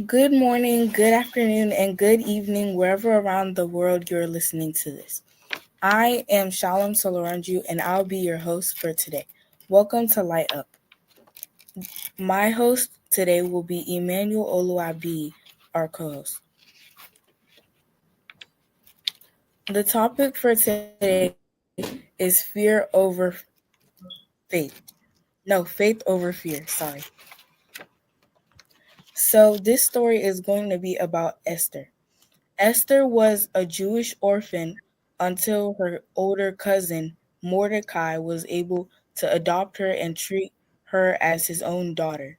Good morning, good afternoon, and good evening, wherever around the world you're listening to this. I am Shalom Soloranju, and I'll be your host for today. Welcome to Light Up. My host today will be Emmanuel Oluwabi, our co host. The topic for today is fear over faith. No, faith over fear, sorry. So, this story is going to be about Esther. Esther was a Jewish orphan until her older cousin Mordecai was able to adopt her and treat her as his own daughter.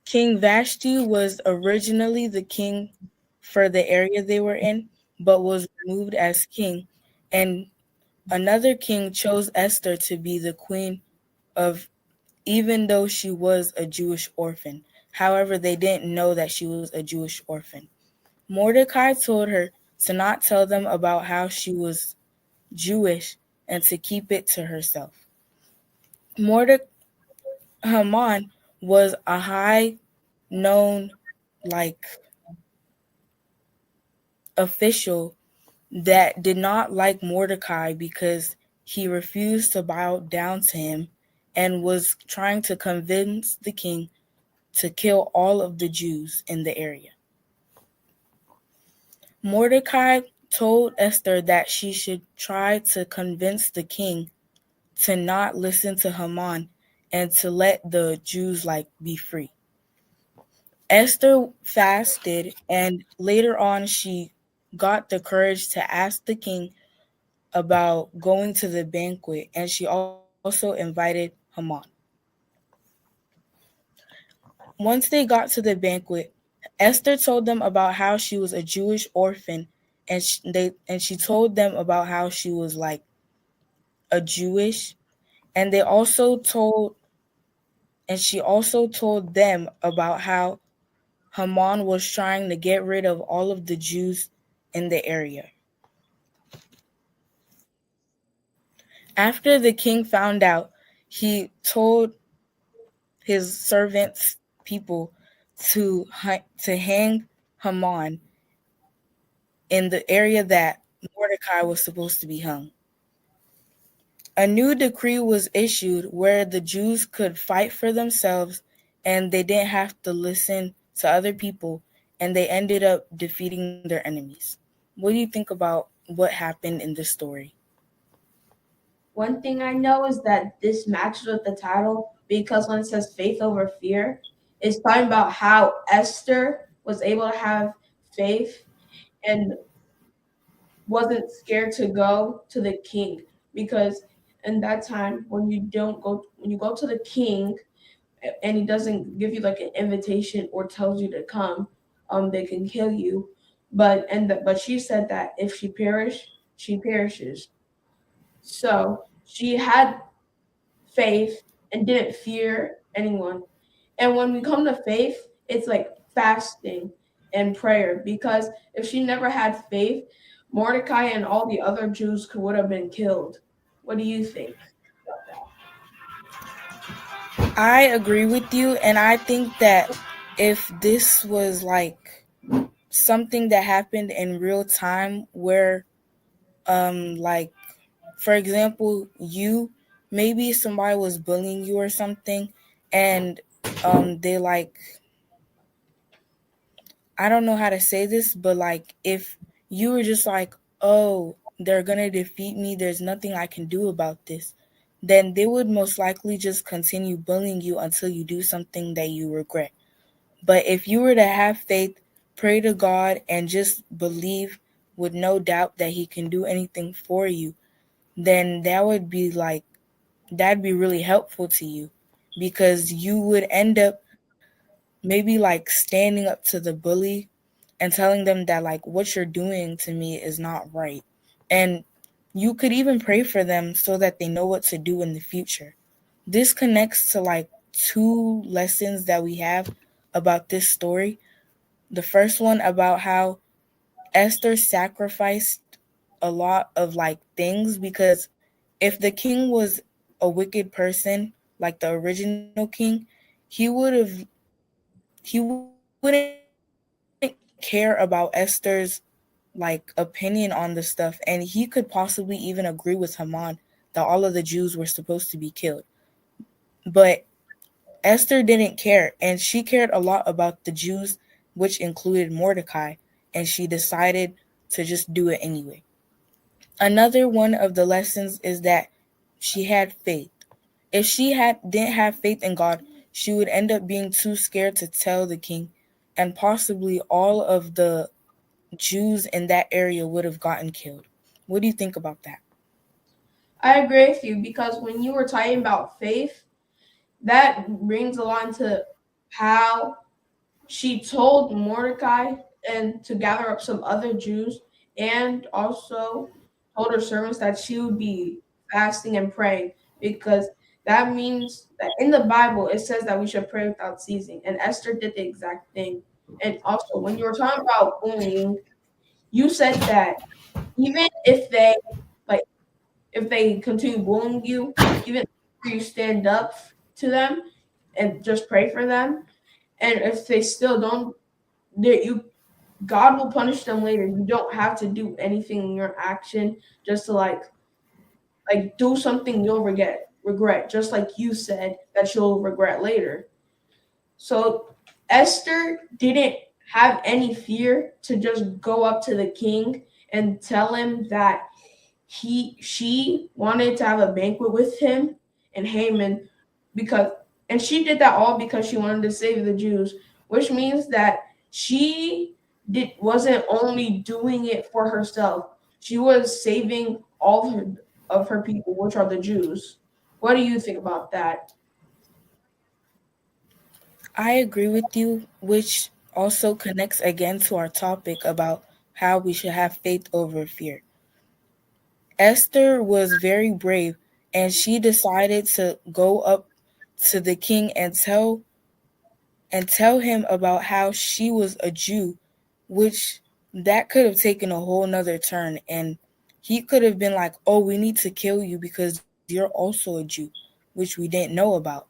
King Vashti was originally the king for the area they were in, but was removed as king, and another king chose Esther to be the queen of, even though she was a Jewish orphan. However, they didn't know that she was a Jewish orphan. Mordecai told her to not tell them about how she was Jewish and to keep it to herself. Mordecai Haman was a high known like official that did not like Mordecai because he refused to bow down to him and was trying to convince the king to kill all of the Jews in the area. Mordecai told Esther that she should try to convince the king to not listen to Haman and to let the Jews be free. Esther fasted, and later on she got the courage to ask the king about going to the banquet, and she also invited Haman. Once they got to the banquet, Esther told them about how she was a Jewish orphan, and she told them about how she was like a Jewish, and they also told and she also told them about how Haman was trying to get rid of all of the Jews in the area. After the king found out, he told his servants people to hang Haman in the area that Mordecai was supposed to be hung. A new decree was issued where the Jews could fight for themselves and they didn't have to listen to other people, and they ended up defeating their enemies. What do you think about what happened in this story? One thing I know is that this matches with the title because when it says faith over fear, it's talking about how Esther was able to have faith and wasn't scared to go to the king because in that time when you go to the king and he doesn't give you like an invitation or tells you to come, they can kill you. But she said that if she perishes. So she had faith and didn't fear anyone. And when we come to faith, it's like fasting and prayer because if she never had faith, Mordecai and all the other Jews would have been killed. What do you think about that? I agree with you, and I think that if this was something that happened in real time where like for example, you maybe somebody was bullying you or something, and they I don't know how to say this, but if you were just like, oh, they're gonna defeat me, there's nothing I can do about this, then they would most likely just continue bullying you until you do something that you regret. But if you were to have faith, pray to God, and just believe with no doubt that He can do anything for you, then that'd be really helpful to you because you would end up maybe standing up to the bully and telling them that what you're doing to me is not right. And you could even pray for them so that they know what to do in the future. This connects to two lessons that we have about this story. The first one about how Esther sacrificed a lot of things, because if the king was a wicked person like the original king, he would have he wouldn't care about Esther's like opinion on the stuff, and he could possibly even agree with Haman that all of the Jews were supposed to be killed. But Esther didn't care, and she cared a lot about the Jews, which included Mordecai, and she decided to just do it anyway. Another one of the lessons is that she had faith. If she had didn't have faith in God, she would end up being too scared to tell the king, and possibly all of the Jews in that area would have gotten killed. What do you think about that? I agree with you because when you were talking about faith, that brings along to how she told Mordecai and to gather up some other Jews and also told her servants that she would be fasting and praying because that means that in the Bible it says that we should pray without ceasing. And Esther did the exact thing. And also, when you were talking about bullying, you said that even if they like if they continue bullying you, even if you stand up to them and just pray for them, and if they still don't, you God will punish them later. You don't have to do anything in your action just to do something you'll regret, just like you said that you'll regret later. So Esther didn't have any fear to just go up to the king and tell him that she wanted to have a banquet with him and Haman because and she did that all because she wanted to save the Jews, which means that she did wasn't only doing it for herself. She was saving all of her people, which are the Jews. What do you think about that? I agree with you, which also connects again to our topic about how we should have faith over fear. Esther was very brave, and she decided to go up to the king and tell him about how she was a Jew, which that could have taken a whole nother turn, and he could have been like, "Oh, we need to kill you because you're also a Jew," which we didn't know about.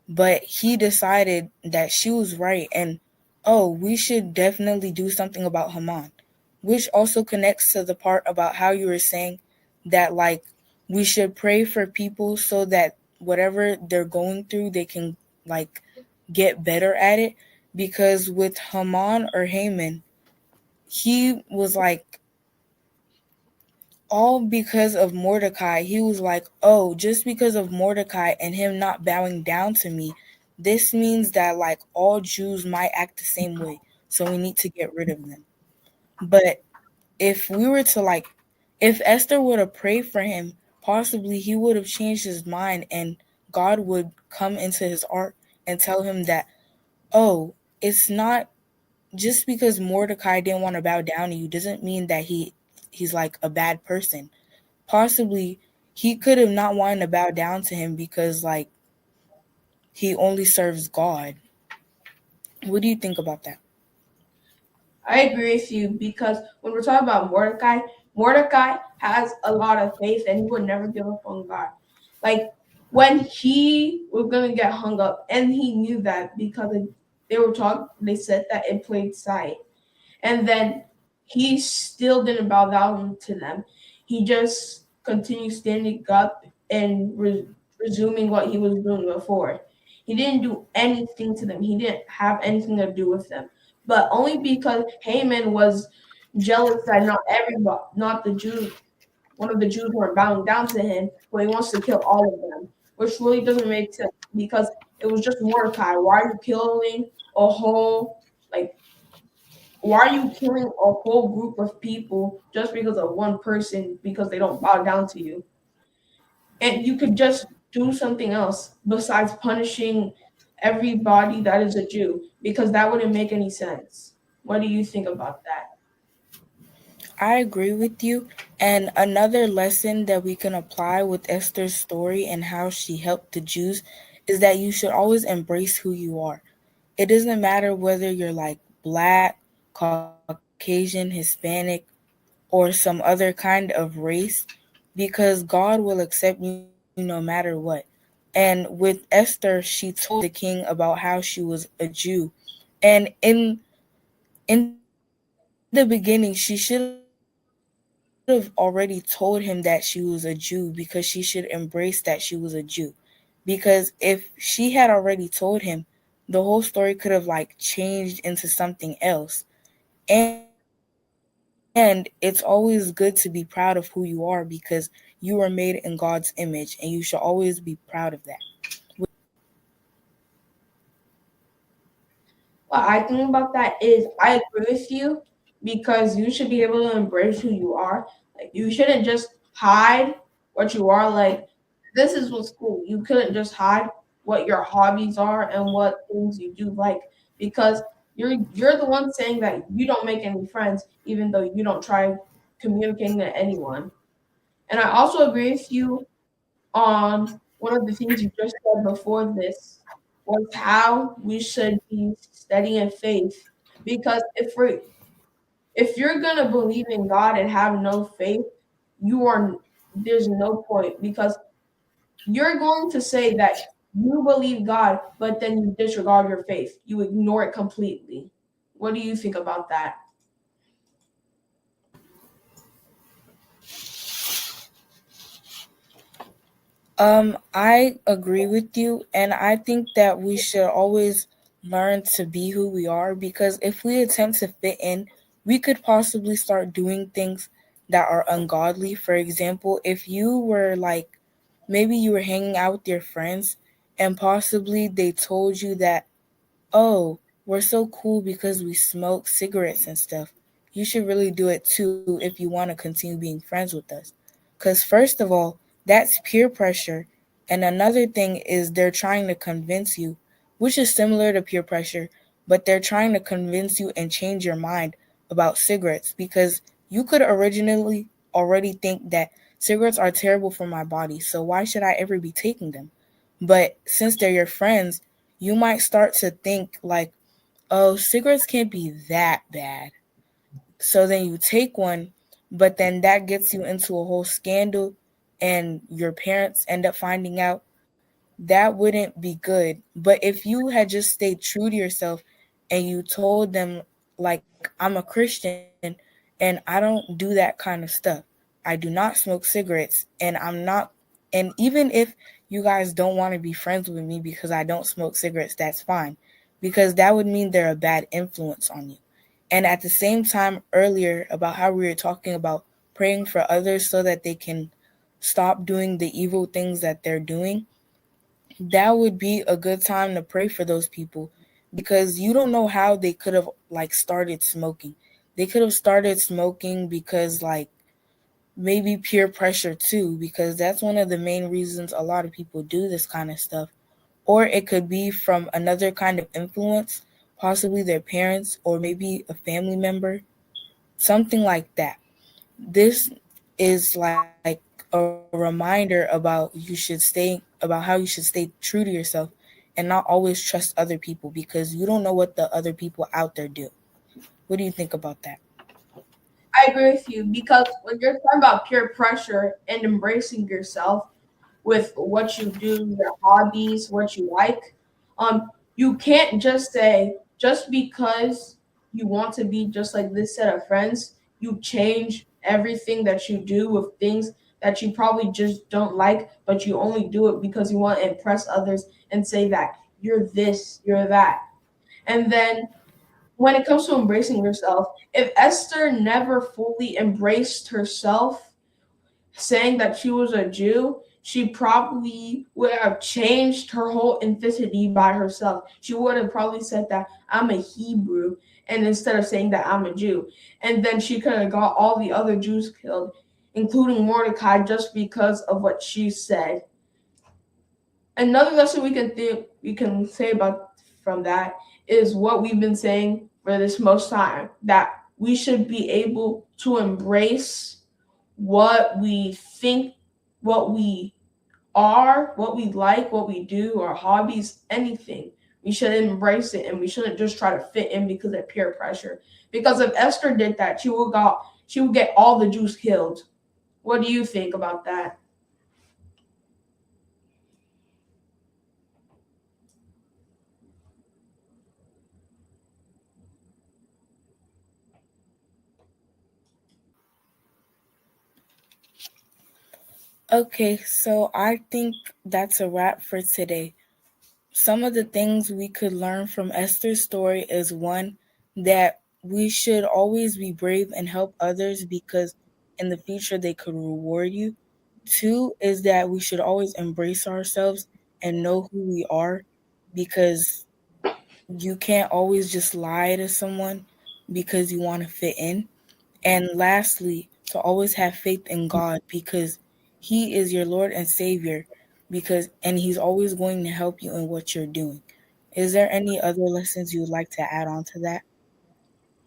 But he decided that she was right, and oh, we should definitely do something about Haman, which also connects to the part about how you were saying that like we should pray for people so that whatever they're going through they can like get better at it, because with Haman or Haman, he was like all because of Mordecai. He was like, "Oh, just because of Mordecai and him not bowing down to me, this means that like all Jews might act the same way. So we need to get rid of them." But if we were to like if Esther would have prayed for him, possibly he would have changed his mind and God would come into his heart and tell him that, "Oh, it's not just because Mordecai didn't want to bow down to you doesn't mean that he's like a bad person. Possibly he could have not wanted to bow down to him because like he only serves God." What do you think about that? I agree with you because when we're talking about Mordecai, Mordecai has a lot of faith and he would never give up on God. Like when he was gonna get hung up, and he knew that because they said that in plain sight, and then he still didn't bow down to them. He just continued standing up and resuming what he was doing before. He didn't do anything to them. He didn't have anything to do with them, but only because Haman was jealous that not the Jews, one of the Jews weren't bowing down to him, but he wants to kill all of them, which really doesn't make sense because it was just Mordecai. Why are you killing a whole like why are you killing a whole group of people just because of one person because they don't bow down to you? And you could just do something else besides punishing everybody that is a Jew because that wouldn't make any sense. What do you think about that? I agree with you. And another lesson that we can apply with Esther's story and how she helped the Jews is that you should always embrace who you are. It doesn't matter whether you're like black, Caucasian, Hispanic, or some other kind of race, because God will accept you no matter what. And with Esther, she told the king about how she was a Jew. And in the beginning, she should have already told him that she was a Jew because she should embrace that she was a Jew. Because if she had already told him, the whole story could have like changed into something else. And it's always good to be proud of who you are because you were made in God's image and you should always be proud of that. What do you think about that? What I think about that is I agree with you because you should be able to embrace who you are. Like you shouldn't just hide what you are. Like this is what's cool. You couldn't just hide what your hobbies are and what things you do like because you're the one saying that you don't make any friends even though you don't try communicating to anyone. And I also agree with you on one of the things you just said before this was how we should be studying faith. Because if you're gonna believe in God and have no faith, you are there's no point because you're going to say that you believe God, but then you disregard your faith. You ignore it completely. What do you think about that? I agree with you, and I think that we should always learn to be who we are because if we attempt to fit in, we could possibly start doing things that are ungodly. For example, if you were like, maybe you were hanging out with your friends and possibly they told you that, oh, we're so cool because we smoke cigarettes and stuff. You should really do it too if you want to continue being friends with us. Because, first of all, that's peer pressure. And another thing is they're trying to convince you, which is similar to peer pressure, but they're trying to convince you and change your mind about cigarettes because you could originally already think that cigarettes are terrible for my body, so why should I ever be taking them? But since they're your friends, you might start to think like, oh, cigarettes can't be that bad. So then you take one, but then that gets you into a whole scandal and your parents end up finding out. That wouldn't be good. But if you had just stayed true to yourself and you told them, like, I'm a Christian and I don't do that kind of stuff. I do not smoke cigarettes and I'm not, and even if you guys don't want to be friends with me because I don't smoke cigarettes, that's fine. Because that would mean they're a bad influence on you. And at the same time, earlier, about how we were talking about praying for others so that they can stop doing the evil things that they're doing, that would be a good time to pray for those people because you don't know how they could have like started smoking. They could have started smoking because like maybe peer pressure too because that's one of the main reasons a lot of people do this kind of stuff. Or it could be from another kind of influence, possibly their parents or maybe a family member, something like that. This is like a reminder about about how you should stay true to yourself and not always trust other people because you don't know what the other people out there do. What do you think about that? I agree with you because when you're talking about peer pressure and embracing yourself with what you do, your hobbies, what you like, you can't just say just because you want to be just like this set of friends, you change everything that you do with things that you probably just don't like, but you only do it because you want to impress others and say that you're this, you're that. And then when it comes to embracing yourself, if Esther never fully embraced herself, saying that she was a Jew, she probably would have changed her whole ethnicity by herself. She would have probably said that I'm a Hebrew, and instead of saying that I'm a Jew, and then she could have got all the other Jews killed, including Mordecai, just because of what she said. Another lesson we can say about from that is what we've been saying for this most time, that we should be able to embrace what we think, what we are, what we like, what we do, our hobbies, anything. We should embrace it and we shouldn't just try to fit in because of peer pressure. Because if Esther did that, she would get all the Jews killed. What do you think about that? Okay, so I think that's a wrap for today. Some of the things we could learn from Esther's story is one, that we should always be brave and help others because in the future they could reward you. Two is that we should always embrace ourselves and know who we are because you can't always just lie to someone because you want to fit in. And lastly, to always have faith in God because He is your Lord and Savior and He's always going to help you in what you're doing. Is there any other lessons you would like to add on to that?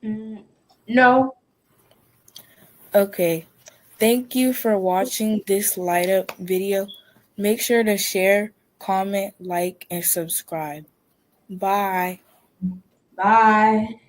Mm, no. Okay. Thank you for watching this light up video. Make sure to share, comment, like, and subscribe. Bye. Bye.